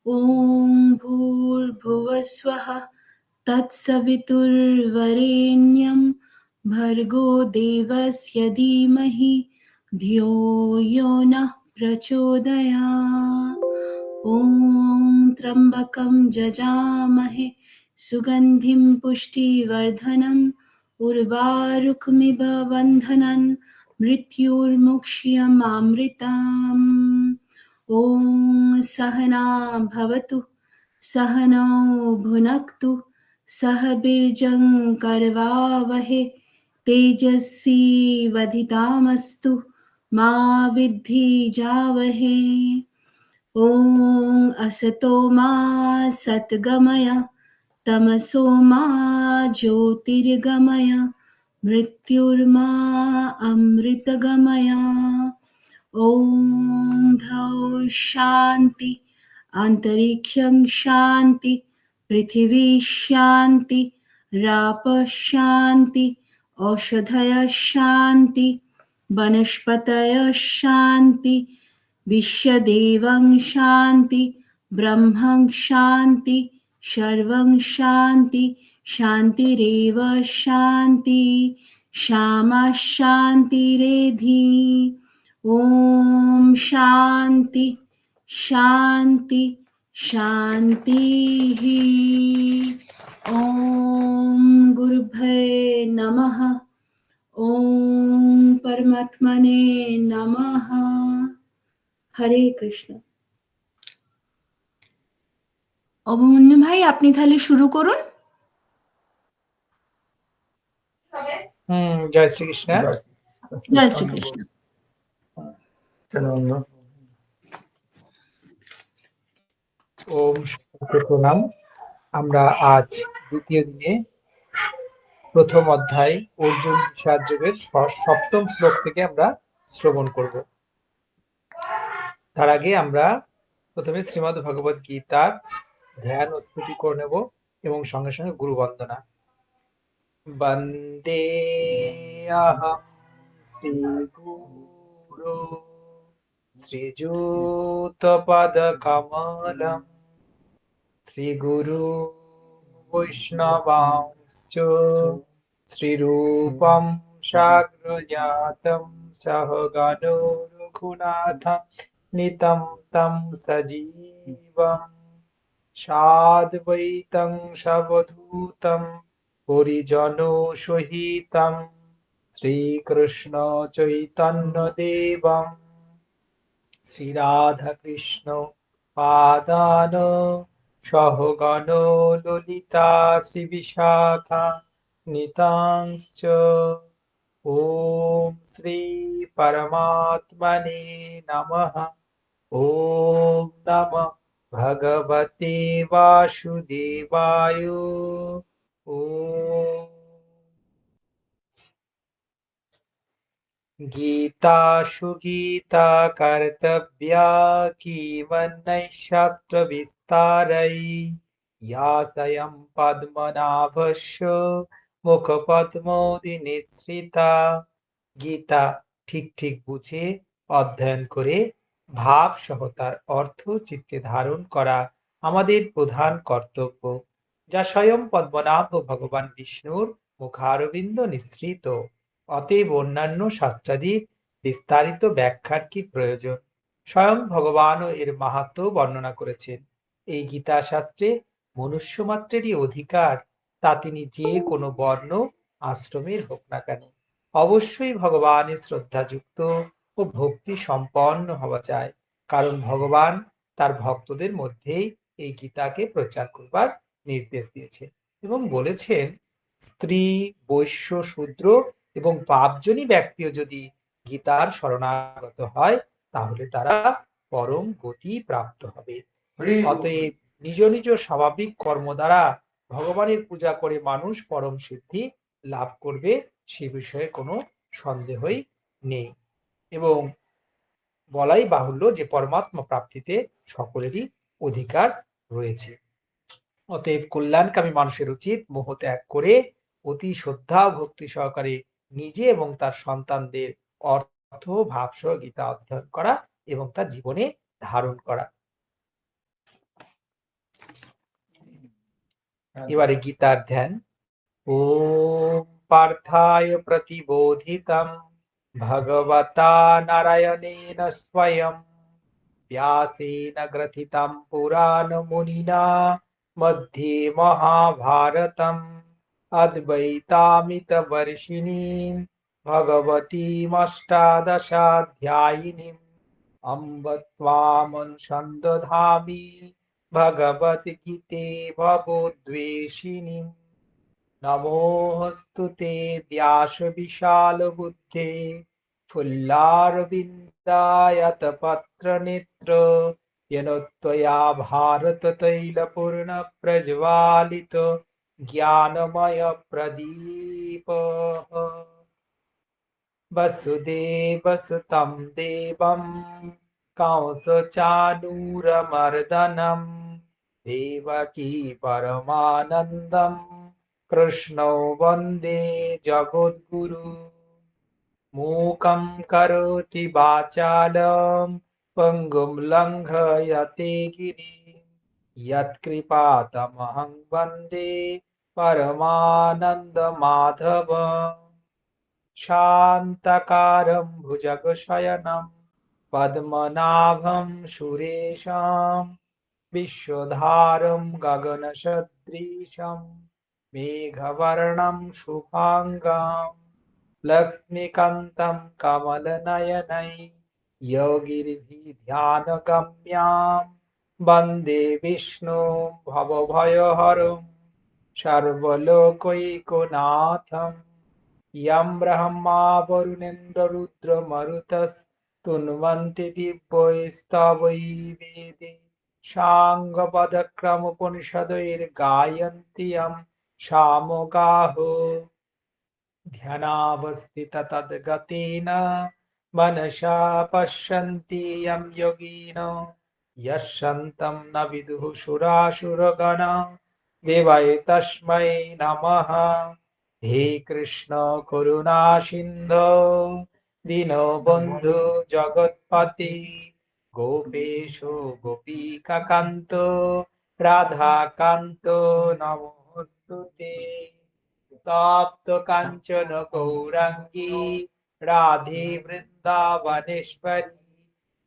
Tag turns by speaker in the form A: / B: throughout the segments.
A: ॐ भूर्भुवस्वः तत्सवितुर्वरेण्यं भर्गो देवस्य धीमहि धियो यो नः प्रचोदयात्। ॐ त्र्यम्बकं जजामहे सुगन्धिं पुष्टिवर्धनम् उर्वारुकमिव बन्धनं मृत्युर्मुक्ष्यमामृतम्। ॐ सहना भवतु सहनौ भुनक्तु सह बीर्जं करवावहे तेजस्वीवधितामस्तु मा विद्विजावहे। ॐ असतो मा सद्गमय तमसो मा ज्योतिर्गमय मृत्युर्मा अमृतगमय। ॐ धौ शान्ति अन्तरिक्षं शान्ति पृथिवी शान्ति राप शान्ति औषधय शान्ति वनस्पतय शान्ति विश्वदेवं शान्ति ब्रह्मं शान्ति सर्वं शान्ति शान्तिरेव शान्ति श्यामा शान्तिरेधि। ॐ शान्ति शान्ति शान्तिः। ॐ गुरुभ्ये नमः। ॐ परमात्मने नमः। हरे कृष्ण। অভিমন্যু ভাই আপনি তাহলে শুরু করুন।
B: জয় শ্রীকৃষ্ণ।
A: জয় শ্রীকৃষ্ণ।
B: ওম সবাইকে প্রণাম। আমরা আজ দ্বিতীয় দিনে প্রথম অধ্যায় অর্জুন বিষাদ যোগের সপ্তম শ্লোক থেকে আমরা শ্রবণ করব। তার আগে আমরা প্রথমে শ্রীমদ্ ভগবদ গীতার ধ্যান ও স্তুতি করে নেব এবং সঙ্গে সঙ্গে গুরু বন্দনা। বন্দে অহং শ্রী গুরু শ্রীযুতপদকমলম শ্রীগুরু বৈষ্ণবাংশ্চ শ্রীরূপম সাগ্রজাতম সহগণো রঘুনাথং নিতম তম সজীবম সাদ্বৈতং সবধূতম পরিজনো সহিতম শ্রীকৃষ্ণ চৈতন্য দেবম শ্রীরাধা কৃষ্ণ পাদান সহগণ ললিতা শ্রী বিশাখা নিতাংশ্চ। ওম শ্রী পরমাত্মনে নমঃ। ওম নমঃ ভগবতে বাসুদেবায়। ওম গীতা সুগীতা কর্তব্যা কিমন্যৈ শাস্ত্র বিস্তারৈ ইয়া স্বয়ং পদ্মনাভস্য মুখপদ্মোদি নিঃসৃতা। গীতা ঠিক ঠিক বুঝে অধ্যয়ন করে ভাব সহ তার অর্থ চিত্তে ধারণ করা আমাদের প্রধান কর্তব্য, যা স্বয়ং পদ্মনাভ ভগবান বিষ্ণুর মুখারবিন্দ নিঃসৃত। অতএব অন্যান্য শাস্ত্রাদির বিস্তারিত ব্যাখ্যার কি প্রয়োজন? স্বয়ং ভগবানও এর মাহাত্ম্য বর্ণনা করেছেন। এই গীতা শাস্ত্রে মনুষ্য মাত্রেরই অধিকার, তা তিনি যে কোনো বর্ণ আশ্রমের হোক না কেন। অবশ্যই ভগবানের শ্রদ্ধাযুক্ত ও ভক্তি সম্পন্ন হওয়া চাই, কারণ ভগবান তার ভক্তদের মধ্যেই এই গীতাকে প্রচার করবার নির্দেশ দিয়েছেন এবং বলেছেন, স্ত্রী, বৈশ্য, শূদ্র এবং পাপজনী ব্যক্তিও যদি গীতার শরণাগত হয় তাহলে তারা পরম গতি প্রাপ্ত হবে। অতএব নিজ নিজ স্বাভাবিক কর্ম দ্বারা ভগবানের পূজা করে মানুষ পরম সিদ্ধি লাভ করবে, সে বিষয়ে কোনো সন্দেহই নেই। এবং বলাই বাহুল্য যে পরমাত্মা প্রাপ্তিতে সকলেরই অধিকার রয়েছে। অতএব কল্যাণকামী মানুষের উচিত মোহ ত্যাগ করে অতি শ্রদ্ধা ও ভক্তি সহকারে নিজে এবং তার সন্তানদের অর্থ ভাবসহ গীতা অধ্যয়ন করা এবং তা জীবনে ধারণ করা। এবারে গীতার ধ্যান। ওম পার্থায় প্রতিবোধিতম ভগবতা নারায়ণেন স্বয়ং व्यासेन ग्रथितं पुराणमुनिना मध्ये महाभारतम् अद्वैतामितवर्षिणीं भगवतीमष्टादशाध्यायिनीम् अम्ब त्वामनुसन्दधामि भगवद्गीते भवोद्वेषिणीम् नमोऽस्तु ते व्यासविशालबुद्धे फुल्लारविन्दायतपत्रनेत्र येन त्वया भारततैलपूर्णप्रज्वालित ज्ञानमयप्रदीपः वसुदेवसुतं देवं कंसचाणूरमर्दनं देवकी परमानन्दं कृष्णौ वन्दे जगद्गुरु मूकं करोति वाचालं पङ्गुं लङ्घयते गिरिं यत्कृपातमहं वन्दे परमानन्दमाधवम् शान्तकारं भुजगशयनं पद्मनाभं सुरेशं विश्वधारं गगनसदृशं मेघवर्णं शुभाङ्गं लक्ष्मीकान्तं कमलनयनै योगिर्भिध्यानगम्यां वन्दे विष्णुं भवभयहरं सर्वलोकैकनाथम् यं ब्रह्मा वरुणेन्द्ररुद्रमरुतस्तुन्वन्ति दिव्यैस्तवै वेदे साङ्गपदक्रमोपनिषदैर्गायन्ति यं सामगाहो ध्यानावस्थिततद्गतेन मनसा पश्यन्ति यं योगिनो यस्यन्तं न विदुः सुरासुरगणा देवाय तस्मै नमः। हे कृष्ण करुणा सिन्धो दीनबन्धु जगत्पते गोपेश गोपिकान्त राधाकान्त नमोऽस्तुते तप्त काञ्चन गौराङ्गी राधे वृन्दावनेश्वरी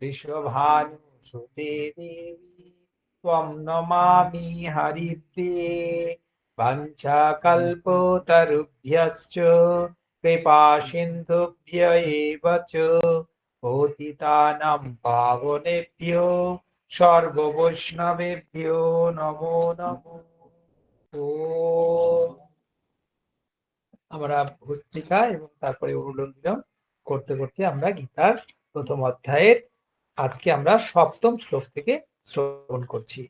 B: विश्वभानुसुते देवी त्वं नमामि हरिप्रिये वाञ्छाकल्पतरुभ्यश्च कृपासिन्धुभ्य एव च पतितानां पावनेभ्यो सर्ववैष्णवेभ्यो नमो नमो। ও আমরা ভস্ত্রিকা এবং তারপরে অনুলোম বিলোম করতে করতে আমরা গীতার প্রথম অধ্যায়ের আজকে আমরা সপ্তম শ্লোক থেকে শ্রবণ করছি।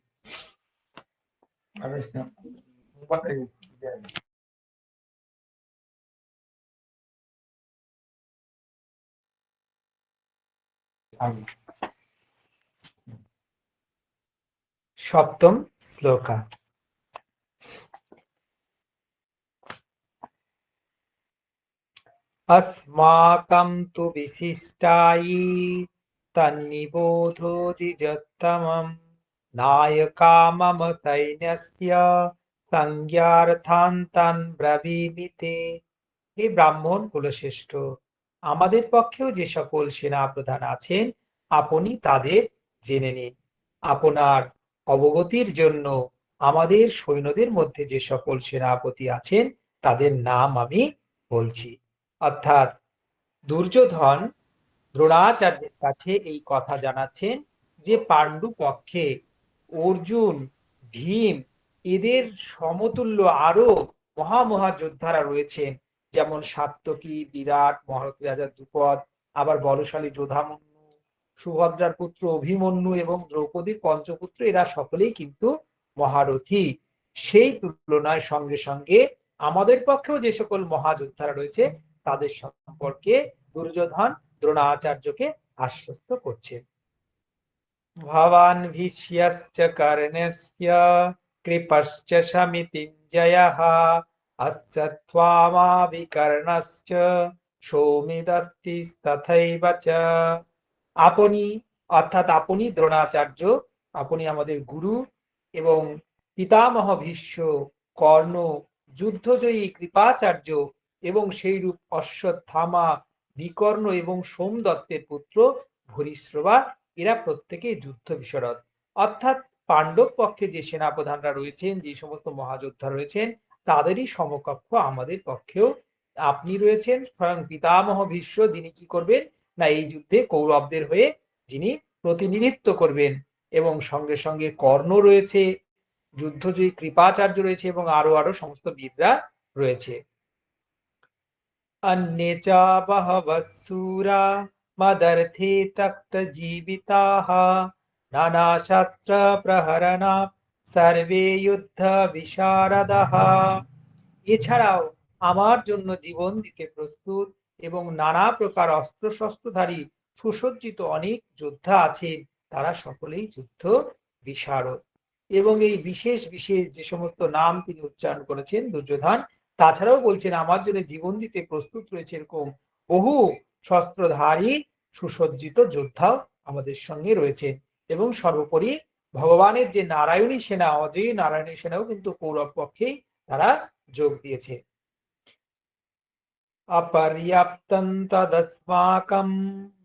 B: সপ্তম শ্লোকা। अस्माकं तु विशिष्टायि तन्निबोधो द्विजोत्तमं नायका मम सैन्यस्य संज्ञार्थान्तान् ব্রবীমিতে। হে ব্রাহ্মণ কুলশ্রেষ্ঠ, আমাদের পক্ষেও যে সকল সেনা প্রধান আছেন আপনি তাদের জেনে নিন। আপনার অবগতির জন্য আমাদের সৈন্যদের মধ্যে যে সকল সেনাপতি আছেন তাদের নাম আমি বলছি। অর্থাৎ দুর্যোধন দ্রোণাচার্যের কাছে এই কথা জানাচ্ছেন যে পাণ্ডু পক্ষে অর্জুন, ভীম এদের সমতুল্য আরো মহা যোদ্ধারা রয়েছেন, যেমন সাত্যকী, বিরাট, মহারথী রাজা দ্রুপদ, আবার বলশালী যোধামন্যু, সুভদ্রার পুত্র অভিমন্যু এবং দ্রৌপদীর পঞ্চপুত্র, এরা সকলেই কিন্তু মহারথী। সেই তুলনায় সঙ্গে সঙ্গে আমাদের পক্ষেও যে সকল মহাযোদ্ধারা রয়েছে তাদের সম্পর্কে দুর্যোধন দ্রোণাচার্যকে আশ্বস্ত করছেন। ভবান ভীষ্মশ্চ কর্ণশ্চ কৃপশ্চ সমিতিঞ্জয়ঃ অস্য ত্বামাবিকর্ণশ্চ সৌমিদস্তি তথৈব চ। আপনি অর্থাৎ আপনি দ্রোণাচার্য, আপনি আমাদের গুরু এবং পিতামহ ভীষ্ম, কর্ণ, যুদ্ধজয়ী কৃপাচার্য এবং সেইরূপ অশ্বত্থামা, বিকর্ণ এবং সোমদত্তের পুত্র ভূরিশ্রবা, এরা প্রত্যেকেই যুদ্ধ বিশারদ। অর্থাৎ পাণ্ডব পক্ষে যে সেনাপ্রধানরা রয়েছেন, যে সমস্ত মহাযোদ্ধা রয়েছেন, তাদেরই সমকক্ষ আমাদের পক্ষেও আপনি রয়েছেন, স্বয়ং পিতামহ ভীষ্ম, যিনি কি করবেন না এই যুদ্ধে কৌরবদের হয়ে যিনি প্রতিনিধিত্ব করবেন। এবং সঙ্গে সঙ্গে কর্ণ রয়েছে, যুদ্ধজয়ী কৃপাচার্য রয়েছে এবং আরো আরো সমস্ত বীররা রয়েছে। अन्ये च बहवः शूरा मदर्थे तप्तजीविताः नानाशस्त्रप्रहरणा सर्वे युद्धविशारदाः। এছাড়াও আমার জন্য জীবন দিতে প্রস্তুত এবং নানা প্রকার অস্ত্রশস্ত্রধারী সুসজ্জিত অনেক যোদ্ধা আছেন, তারা সকলেই যুদ্ধ বিশারদ। এবং এই বিশেষ বিশেষ যে সমস্ত নাম তিনি উচ্চারণ করেছেন দুর্যোধন, তাছাড়াও বলছেন আমার জন্য জীবন দিতে প্রস্তুত রয়েছে এরকম বহু শস্ত্রধারী সুসজ্জিত যোদ্ধাও আমাদের সঙ্গে রয়েছে। এবং সর্বোপরি ভগবানের যে নারায়ণী সেনা, অজেয় নারায়ণী সেনাও কিন্তু কৌরব পক্ষেই তারা যোগ দিয়েছে। অপর্যাপ্তং তদস্মাকং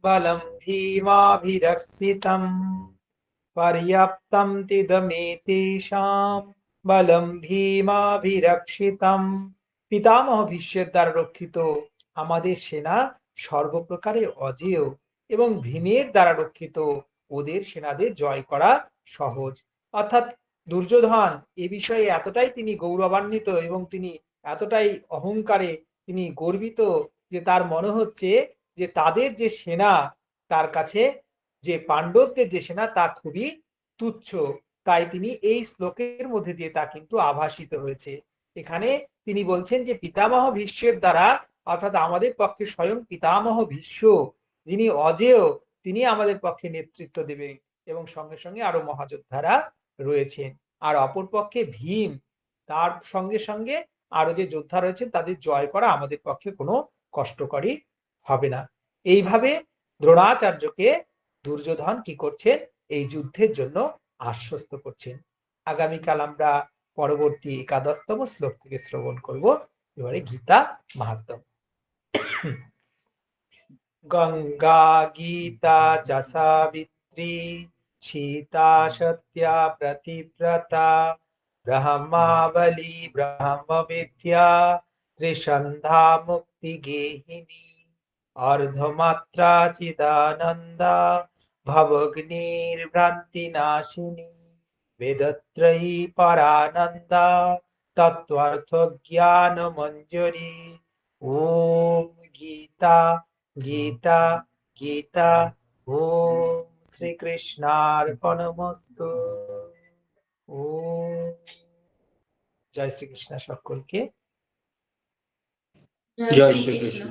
B: বলম ভীমাভিরক্ষিতং पर्याप्तं तिदमेतेषां বলম ভীমাভিরক্ষিতম। পিতামহ ভীষ্মের দ্বারা রক্ষিত আমাদের সেনা সর্বপ্রকারে অজেয় এবং ভীমের দ্বারা রক্ষিত ওদের সেনাদের জয় করা সহজ। অর্থাৎ দুর্যোধন এ বিষয়ে এতটাই তিনি গৌরবান্বিত এবং তিনি এতটাই অহংকারে তিনি গর্বিত যে তার মনে হচ্ছে যে তাদের যে সেনা, তার কাছে যে পাণ্ডবদের যে সেনা তা খুবই তুচ্ছ। তাই তিনি এই শ্লোকের মধ্যে দিয়ে তা কিন্তু আভাসিত হয়েছে। এখানে তিনি বলছেন যে পিতামহ ভীষ্মের দ্বারা, অর্থাৎ আমাদের পক্ষে স্বয়ং পিতামহ ভীষ্ম যিনি অজেয়, তিনি আমাদের পক্ষে নেতৃত্ব দেবেন এবং সঙ্গে সঙ্গে আরো মহাযোদ্ধারা রয়েছেন। আর অপর পক্ষে ভীম, তার সঙ্গে সঙ্গে আরো যে যোদ্ধা রয়েছেন তাদের জয় করা আমাদের পক্ষে কোনো কষ্টকরই হবে না। এইভাবে দ্রোণাচার্যকে দুর্যোধন কি করছেন, এই যুদ্ধের জন্য আশ্বস্ত করছেন। আগামীকাল আমরা পরবর্তী একাদশতম শ্লোক থেকে শ্রবণ করব। এবারে গীতা মাহাত্ম্য। গঙ্গা গীতা চ সাবিত্রী সীতা সত্যা প্রতিব্রতা ব্রহ্মাবলী ব্রহ্মবিদ্যা ত্রিসন্ধ্যা মুক্তি গেহিনী অর্ধমাত্রা চিদানন্দা ভবগ্নির্ভ্রান্তিনাশিনী বেদত্রয়ী পরানন্দা তত্ত্বার্থ জ্ঞান মঞ্জরি। ওম গীতা গীতা গীতা। ওম শ্রীকৃষ্ণার্পণমস্তু। ওম জয় শ্রীকৃষ্ণ সকলকে।
C: জয় শ্রীকৃষ্ণ।